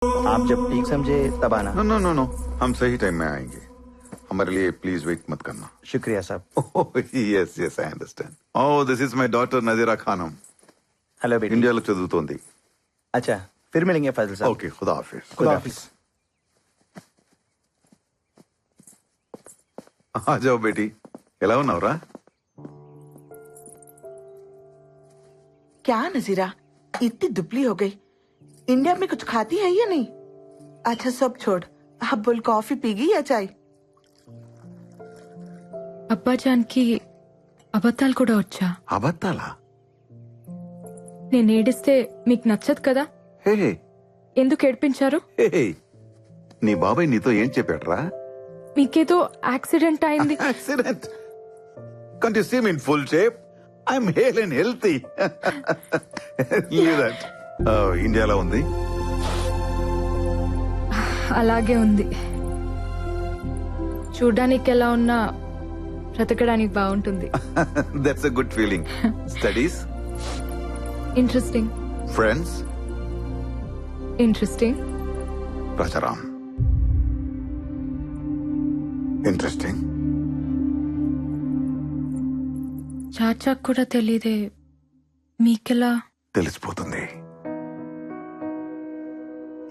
आप जब ठीक समझे तब आना। नो नो नो नो, हम सही टाइम में आएंगे. हमारे लिए प्लीज वेट मत करना. शुक्रिया साहब. yes yes I understand. Oh, this is my daughter Nazira Khanum. Hello बेटी. ఇండియాలో చదువుతోంది. अच्छा फिर मिलेंगे फजल साहब. ఓకే, ఖుదా హాఫిజ్. खुदा हाफिज. ఆ జాओ బేటీ, ఎలా ఉన్నావురా? क्या नजीरा, इतनी दुबली हो गई. इंडिया में कुछ खाती है या नहीं? अच्छा सब छोड़, अब बोल कॉफी पीगी या चाय? అబ్బాజాన్కి అబద్ధాలు కూడా వచ్చా? అబద్ధాలా? నేను ఏడిస్తే మీకు నచ్చదు కదా, హే ఎందుకు ఏడిపించారు? హే, నీ బాబాయ్ నీతో ఏం చెప్పాడ్రా? మీకేదో యాక్సిడెంట్ అయింది. Accident? Can't you see me in full shape? I'm hale and healthy. Leave that. ఇండియాలో ఉంది. అలాగే ఉంది. చూడ్డానికి ఎలా ఉన్నా బ్రతకడానికి బాగుంటుంది. That's a good feeling. Studies? Interesting. Friends? Interesting. Rajaram. Interesting. చాచాకు కూడా తెలీదే, మీకెలా? తెలిసిపోతుంది.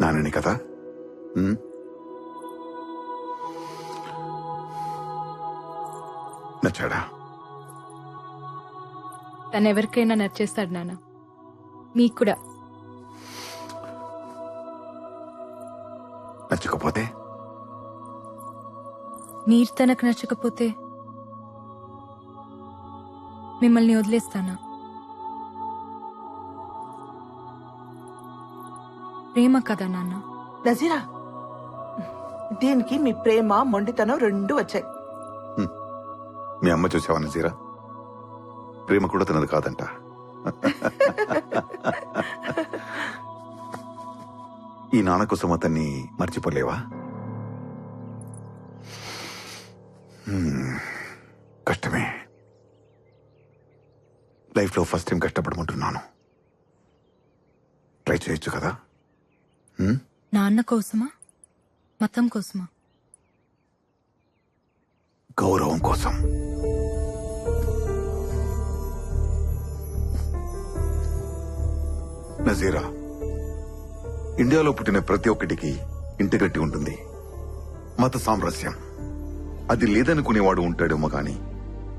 నానని కదా. నచ్చాడా? తను ఎవరికైనా నచ్చేస్తాడు నాన్న, మీకు కూడా. నచ్చకపోతే? మీరు తనకు నచ్చకపోతే మిమ్మల్ని వదిలేస్తానా? ప్రేమ కదా నాన్న. నజీరా, దీనికి మీ ప్రేమ మొండితనం రెండు వచ్చాయి. మీ అమ్మ చూసావా నజీరా? ప్రేమ కూడా తినదు కాదంట. ఈ నాన్న కోసం అతన్ని మర్చిపోలేవా? కష్టమే. లైఫ్ లో ఫస్ట్ టైం కష్టపడమంటున్నాను. ట్రై చేయొచ్చు కదా. నాన్న కోసమా, మతం కోసమా? గౌరవం కోసం. నజీరా, ఇండియాలో పుట్టిన ప్రతి ఒక్కటికి ఇంటిగట్టి ఉంటుంది. మత సామరస్యం అది లేదనుకునేవాడు ఉంటాడేమో కానీ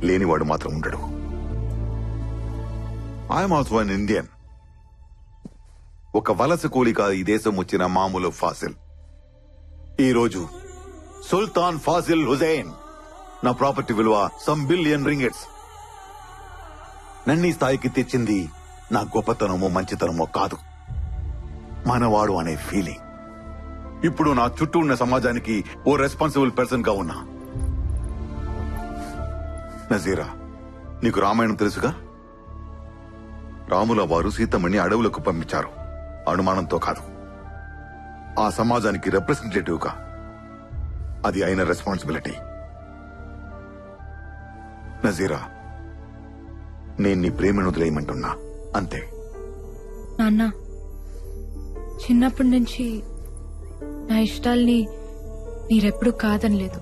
లేనివాడు మాత్రం ఉండడు. I'm also an Indian. ఒక వలస కూలిక ఈ దేశం వచ్చిన మామూలు ఫాసిల్. ఈరోజు సుల్తాన్ ఫాసిల్ హుసేన్ నా ప్రాపర్టీ విలువ సమ్ బిలియన్ రింగిట్స్. నన్ను ఈ స్థాయికి తెచ్చింది నా గొప్పతనమో మంచితనమో కాదు, మనవాడు అనే ఫీలింగ్. ఇప్పుడు నా చుట్టూ ఉన్న సమాజానికి ఓ రెస్పాన్సిబుల్ పర్సన్ గా ఉన్నా. నజీరా, నీకు రామాయణం తెలుసుగా? రాముల వారు సీతమ్మని అడవులకు పంపించారు, అనుమానంతో కాదు, ఆ సమాజానికి రిప్రజెంటేటివ్ గా. అది ఆయన రెస్పాన్సిబిలిటీ. నజీరా, నేను నీ ప్రేమను వదిలేయమంటున్నా, అంతే. నాన్న, చిన్నప్పటి నుంచి నా ఇష్టాల్ని మీరెప్పుడు కాదనలేదు.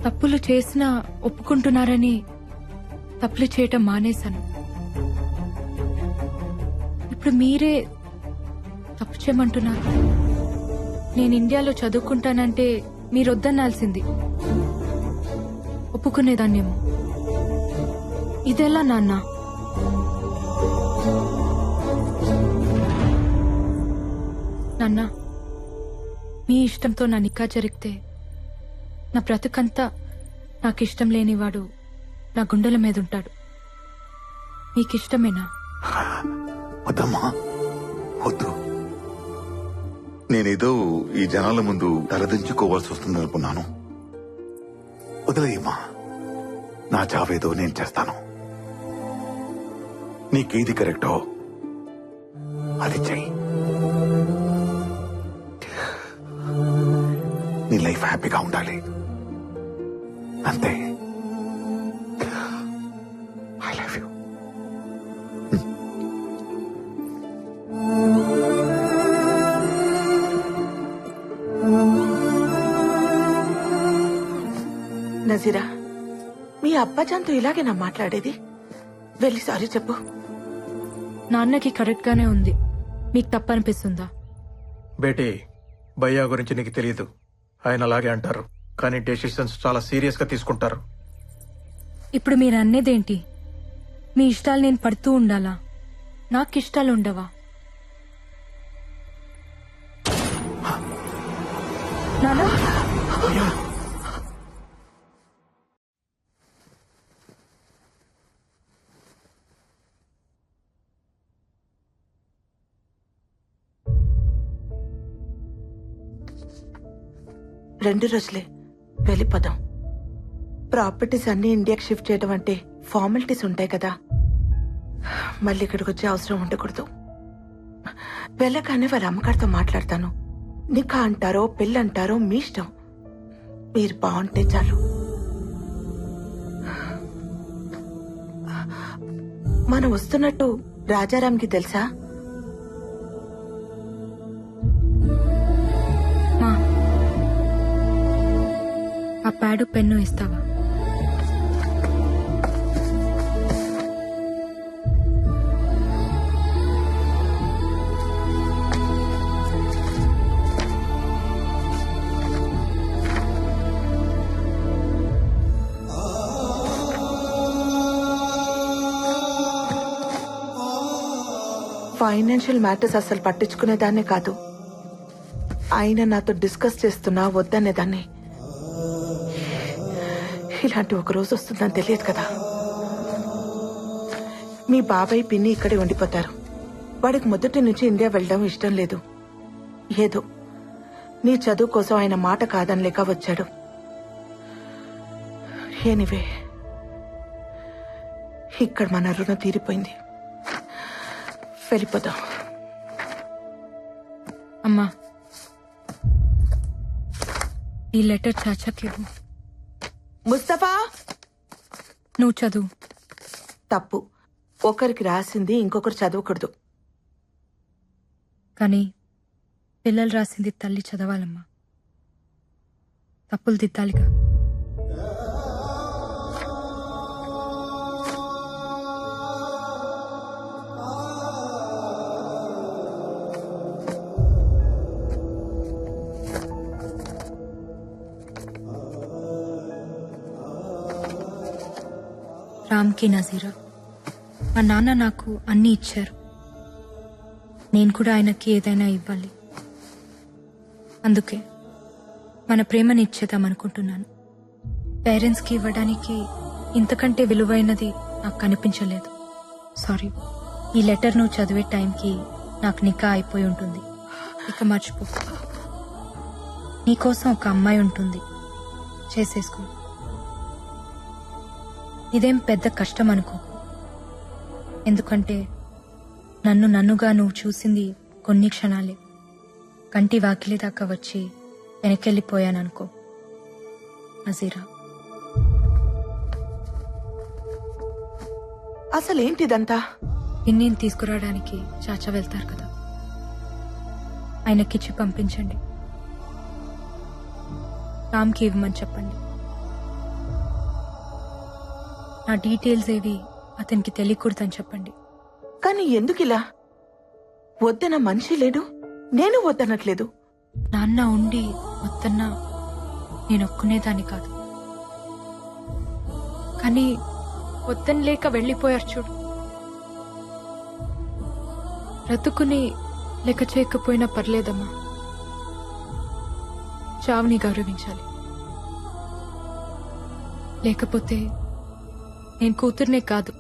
తప్పులు చేసినా ఒప్పుకుంటున్నారని తప్పులు చేయటం మానేశాను. ఇప్పుడు మీరే తప్పు చేయమంటున్నారు. నేను ఇండియాలో చదువుకుంటానంటే మీరొద్దనాల్సింది, ఒప్పుకునేదాన్నేమో. ఇదెలా నాన్న? నాన్న, మీ ఇష్టంతో నా నిక్కా జరిగితే నా బ్రతుకంతా నాకిష్టం లేనివాడు నా గుండెల మీద ఉంటాడు. మీకిష్టమేనా? వద్దమ్మా, వద్దు. నేనేదో ఈ జనాల ముందు తలదించుకోవాల్సి వస్తుందనుకున్నాను. వదిలేయమ్మా, నా చావేదో నేను చేస్తాను. నీకేది కరెక్టో అది చెయ్యి. నీ లైఫ్ హ్యాపీగా ఉండాలి, అంతే. I love you. నజీరా, మీ అబ్బాజాన్తో ఇలాగేనా మాట్లాడేది? వెళ్ళి సారీ చెప్పు. నాన్నకి కరెక్ట్ గానే ఉంది. మీకు తప్పనిపిస్తుందా? బేటీ, భయ్యా గురించి నీకు తెలియదు. ఆయన అలాగే అంటారు, కానీ డెసిషన్స్ చాలా సీరియస్ గా తీసుకుంటారు. ఇప్పుడు మీరు అన్నేదేంటి? మీ ఇష్టాలు నేను పడుతూ ఉండాలా? నాకు ఇష్టాలు ఉండవా? నానా, రెండు రోజులే, వెళ్ళిపోదాం. ప్రాపర్టీస్ అన్ని ఇండియాకి షిఫ్ట్ చేయడం అంటే ఫార్మాలిటీస్ ఉంటాయి కదా, మళ్ళీ ఇక్కడికి వచ్చే అవసరం ఉండకూడదు. వెళ్ళగానే వాళ్ళ అమ్మగారితో మాట్లాడతాను. నికా అంటారో పెళ్ళి అంటారో మీ ఇష్టం. మీరు బాగుంటే చాలు. మనం వస్తున్నట్టు రాజారాంకి తెలుసా? మా ఆ ప్యాడు పెన్ను ఇస్తావా? ఫైనాన్షియల్ మ్యాటర్స్ అసలు పట్టించుకునేదాన్నే కాదు. ఆయన నాతో డిస్కస్ చేస్తున్నా వద్దనేదాన్ని. ఇలాంటి ఒక రోజు వస్తుందని తెలియదు కదా. మీ బాబాయ్ పిన్ని ఇక్కడే ఉండిపోతారు. వాడికి మొదటి నుంచి ఇండియా వెళ్ళడం ఇష్టం లేదు. ఏదో నీ చదువు కోసం ఆయన మాట కాదనలేక వచ్చాడు. ఎనీవే, ఇక్కడ మన రుణం తీరిపోయింది. వెళ్ళిపోదాం. అమ్మా, ఈ లెటర్ చాచాకి ఇవ్వు. ముస్తఫా, నువ్వు చదువు. తప్పు. ఒకరికి రాసింది ఇంకొకరు చదవకూడదు. కానీ పిల్లలు రాసింది తల్లి చదవాలమ్మా. తప్పులు దిద్దాలిగా. రామ్కి నజీరా, మా నాన్న నాకు అన్నీ ఇచ్చారు. నేను కూడా ఆయనకి ఏదైనా ఇవ్వాలి. అందుకే మన ప్రేమని ఇచ్చేద్దాం అనుకుంటున్నాను. పేరెంట్స్కి ఇవ్వడానికి ఇంతకంటే విలువైనది నాకు కనిపించలేదు. సారీ. ఈ లెటర్ నువ్వు చదివే టైంకి నాకు నికా అయిపోయి ఉంటుంది. ఇక మర్చిపో. నీకోసం ఒక అమ్మాయి ఉంటుంది, చేసేసుకో. ఇదేం పెద్ద కష్టం అనుకోకు. ఎందుకంటే నన్నుగా నువ్వు చూసింది కొన్ని క్షణాలే. కంటి వాకిలి దాకా వచ్చి వెనకెళ్ళిపోయాననుకో నజీరా. అసలేంటిదంతా? పిన్నిని తీసుకురావడానికి చాచా వెళ్తారు కదా, ఆయనకిచ్చి పంపించండి. రామ్కి ఇవ్వమని చెప్పండి. నా డీటెయిల్స్ ఏవి అతనికి తెలియకూడదని చెప్పండి. కానీ ఎందుకిలా? వద్దన మనిషి లేడు, నేను వద్దనట్లేదు. నాన్న ఉండి వద్దన్నా నేను ఒక్కునేదాన్ని కాదు. కానీ వద్దని లేక వెళ్ళిపోయారు చూడు. బ్రతుకుని లెక్క చేయకపోయినా పర్లేదమ్మా. చావుని గౌరవించాలి. లేకపోతే నేను కూతుర్నే కాదు,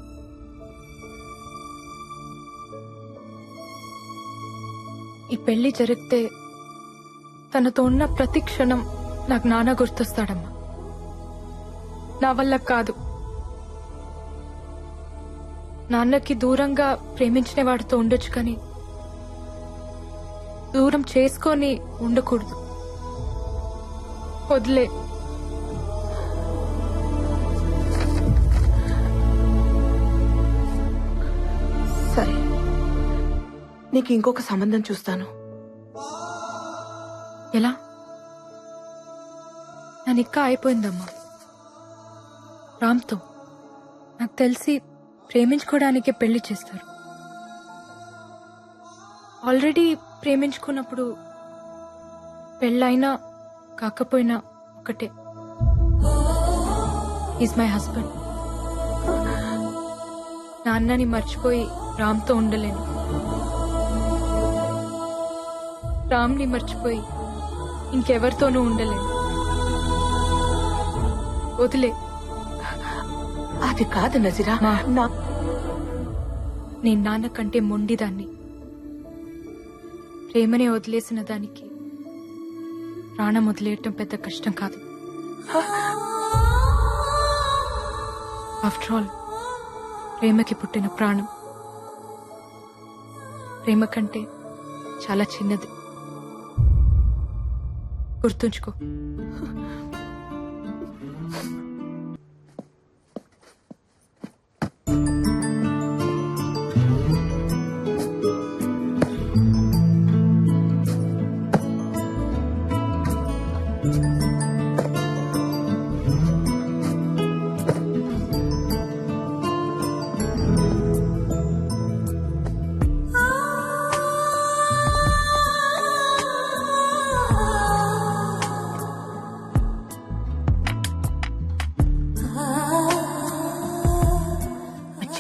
ఈ పెళ్లి జరిగితే తనతో ఉన్న ప్రతి క్షణం నాకు నాన్న గుర్తొస్తాడమ్మా. నా వల్ల కాదు. నాన్నకి దూరంగా ప్రేమించిన వాడితో ఉండొచ్చు, కానీ దూరం చేసుకొని ఉండకూడదు. వదిలే. సరే, నీకు ఇంకొక సంబంధం చూస్తాను. ఎలా? నా నిక్క అయిపోయిందమ్మా. రామ్తో. నాకు తెలిసి ప్రేమించుకోవడానికే పెళ్లి చేస్తారు. ఆల్రెడీ ప్రేమించుకున్నప్పుడు పెళ్ళైనా కాకపోయినా ఒకటే. Is my husband. నాన్నని మర్చిపోయి రామ్తో ఉండలేను. రామ్ని మర్చిపోయి ఇంకెవరితోనూ ఉండలేను. వదిలే. అది కాదు నజీరా. మా. నా నేను నాన్న కంటే మొండిదాన్ని. ప్రేమనే వదిలేసిన దానికి ప్రాణం వదిలేయటం పెద్ద కష్టం కాదు. ఆఫ్టర్ ఆల్ ప్రేమకి పుట్టిన ప్రాణం ప్రేమ కంటే చాలా చిన్నది. గుర్తుంచుకో.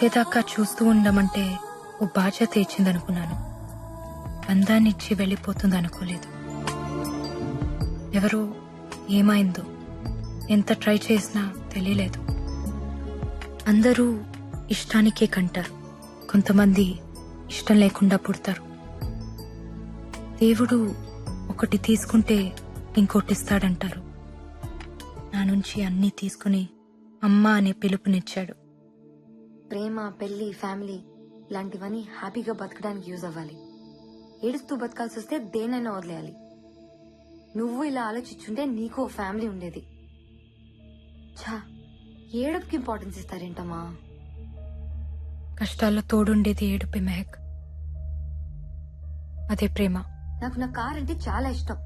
వచ్చేదాకా చూస్తూ ఉండమంటే ఓ బాధ్యత ఇచ్చిందనుకున్నాను. అందాన్నిచ్చి వెళ్ళిపోతుందనుకోలేదు. ఎవరో ఏమైందో ఎంత ట్రై చేసినా తెలియలేదు. అందరూ ఇష్టానికే కంటారు, కొంతమంది ఇష్టం లేకుండా పుడతారు. దేవుడు ఒకటి తీసుకుంటే ఇంకోటిస్తాడంటారు. నా నుంచి అన్నీ తీసుకుని అమ్మ అనే పిలుపునిచ్చాడు. ప్రేమ, పెళ్లి, ఫ్యామిలీ లాంటివన్నీ హ్యాపీగా బతకడానికి యూజ్ అవ్వాలి. ఏడుస్తూ బతకాల్సి వస్తే దేనైనా వదిలేయాలి. నువ్వు ఇలా ఆలోచించుంటే నీకు ఓ ఫ్యామిలీ ఉండేది. ఛా, ఏడుపుకి ఇంపార్టెన్స్ ఇస్తారేంటమ్మా? కష్టాల్లో తోడుండేది ఏడుపే మెహక్. అదే ప్రేమ. నాకు నా కార్ అంటే చాలా ఇష్టం.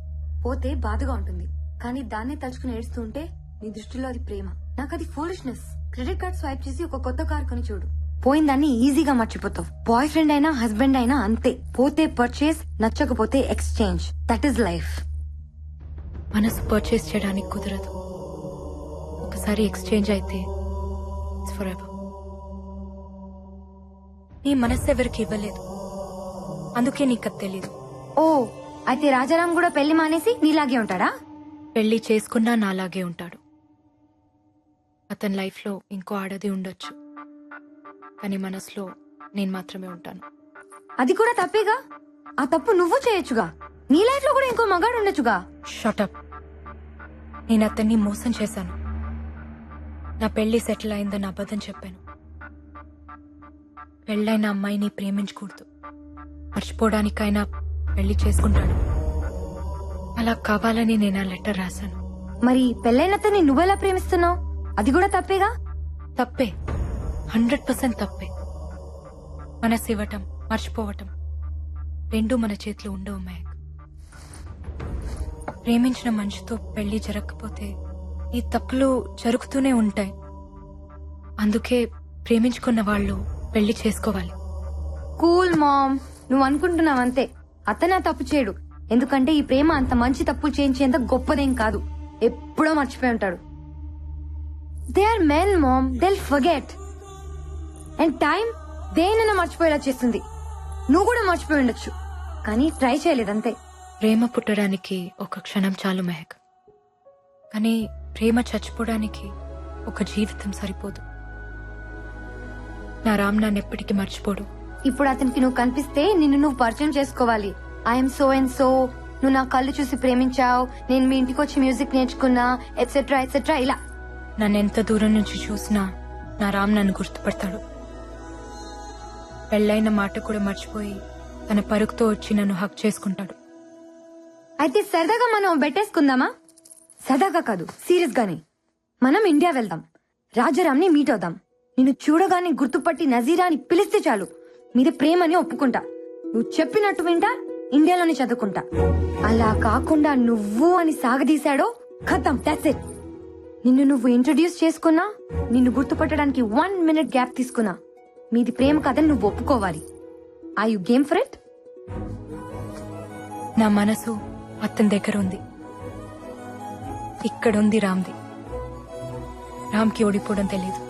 పోతే బాధగా ఉంటుంది, కానీ దాన్నే తలుచుకుని ఏడుస్తూ ఉంటే నీ దృష్టిలో అది ప్రేమ. నాకు అది ఫూలిష్నెస్. క్రెడిట్ కార్డ్ స్వైప్ చేసి ఒక కొత్త కార్ కొని చూడు, పోయిందాన్ని ఈజీగా మర్చిపోతావు. బాయ్ ఫ్రెండ్ అయినా హస్బెండ్ అయినా అంతే. పోతే పర్చేస్, నచ్చకపోతే ఎక్స్చేంజ్. That is life. మనసు పర్చేస్ చేయడానికి కుదరదు. ఒకసారి ఎక్స్చేంజ్ అయితే ఇట్స్ ఫర్ ఎవర్. నీ మనసు ఎవరికి ఇవ్వలేదు, అందుకే నీకు అది తెలీదు. ఓ, అయితే రాజారాం కూడా పెళ్లి మానేసి నీలాగే ఉంటాడా? పెళ్లి చేసుకున్నా నాలాగే ఉంటాడు. అతని లైఫ్ లో ఇంకో ఆడది ఉండొచ్చు, కానీ మనసులో నేను మాత్రమే ఉంటాను. అది కూడా తప్పేగా. ఆ తప్పు నువ్వు చేయొచ్చుగా. నీ లైఫ్ లో కూడా ఇంకో మగాడు ఉండొచ్చుగా. షటప్. నేను అతన్ని మోసం చేశాను. నా పెళ్లి సెటిల్ అయిందని అబద్ధం చెప్పాను. పెళ్ళైన అమ్మాయిని ప్రేమించకూడదు, మర్చిపోవడానికైనా పెళ్లి చేసుకుంటాడు. అలా కావాలని నేను ఆ లెటర్ రాశాను. మరి పెళ్ళైనతని నువ్వెలా ప్రేమిస్తున్నావు? అది కూడా తప్పేగా. తప్పే, 100% తప్పే. మనసు ఇవ్వటం, మర్చిపోవటం రెండూ మన చేతిలో ఉండవు మహక్. ప్రేమించిన మనిషితో పెళ్లి జరగకపోతే ఈ తప్పులు జరుగుతూనే ఉంటాయి. అందుకే ప్రేమించుకున్న వాళ్ళు పెళ్లి చేసుకోవాలి. కూల్ మామ్, నువ్వు అనుకుంటున్నావంతే. అతనే తప్పు చేయడు, ఎందుకంటే ఈ ప్రేమ అంత మంచి తప్పులు చేయించేంత గొప్పదేం కాదు. ఎప్పుడో మర్చిపోయి ఉంటాడు. They are men mom, they'll forget. And time దేనైనా మర్చిపోయేలా చేస్తుంది. నువ్వు కూడా మర్చిపోయి ఉండొచ్చు, కానీ ట్రై చేయలేదంతే. ప్రేమ పుట్టడానికి ఒక క్షణం చాలు మెహక్, కానీ ప్రేమ చచ్చిపోవడానికి ఒక జీవితం సరిపోదు. నా రామ్ నన్ను ఎప్పటికీ మర్చిపోడు. ఇప్పుడు అతనికి నువ్వు కనిపిస్తే నిన్ను నువ్వు పరిచయం చేసుకోవాలి. ఐఎమ్ సో అండ్ సో, నువ్వు నా కళ్ళు చూసి ప్రేమించావు, నేను మీ ఇంటికి వచ్చి మ్యూజిక్ నేర్చుకున్నా, ఎట్సెట్రా ఎట్సెట్రా. ఇలా నన్ను ఎంత దూరం నుంచి చూసినా నా రామ్ నన్ను గుర్తుపడతాడు. పెళ్ళైన మాట కూడా మర్చిపోయి తన పరుగుతో వచ్చి నన్ను హక్ చేసుకుంటాడు. అయితే సరదాగా మనం బెట్టేసుకుందామా? సరదాగా కాదు, సీరియస్ గానే. మనం ఇండియా వెళ్దాం, రాజారాంని మీట్ అవుదాం. నిన్ను చూడగానే గుర్తుపట్టి నజీరా అని పిలిస్తే చాలు, మీద ప్రేమని ఒప్పుకుంటా. నువ్వు చెప్పినట్టు వింటా, ఇండియాలోనే చదువుకుంటా. అలా కాకుండా నువ్వు అని సాగదీశాడో ఖతం, దట్స్ ఇట్. నిన్ను నువ్వు ఇంట్రొడ్యూస్ చేసుకున్నా, నిన్ను గుర్తుపట్టడానికి 1 minute గ్యాప్ తీసుకున్నా, మీది ప్రేమ కథని నువ్వు ఒప్పుకోవాలి. I you game for it? నా మనసు అతని దగ్గర ఉంది. ఇక్కడుంది రామ్ది. రామ్కి ఓడిపోవడం తెలీదు.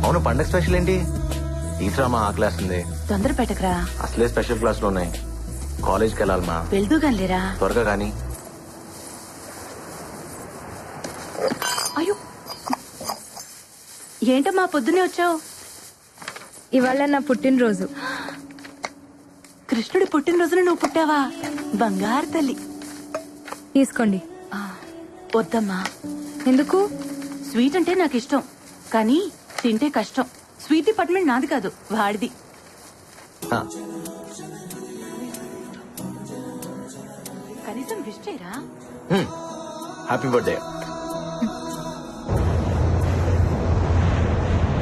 అవును, పండగ స్పెషల్ ఏంటి? తీసురామా, ఆ క్లాస్ ఉంది. తొందర పెట్టకరా, అసలే స్పెషల్ క్లాసులు ఉన్నాయి. కాలేజ్కి వెళ్ళాలమ్మా, వెళ్దూగానిలేరా. త్వరగా కానీ. అయ్యో, ఏంటమ్మా పొద్దునే వచ్చావు? ఇవాళ నా పుట్టినరోజు. కృష్ణుడి పుట్టినరోజున నువ్వు పుట్టావా? బంగారు తల్లి. తీసుకోండి. వద్దమ్మా, ఎందుకు? స్వీట్ అంటే నాకు ఇష్టం, కానీ తింటే కష్టం. స్వీట్ డిపార్ట్మెంట్ నాది కాదు, వాడిది. ఆ, కనీసం విష్ చేయరా. Happy birthday.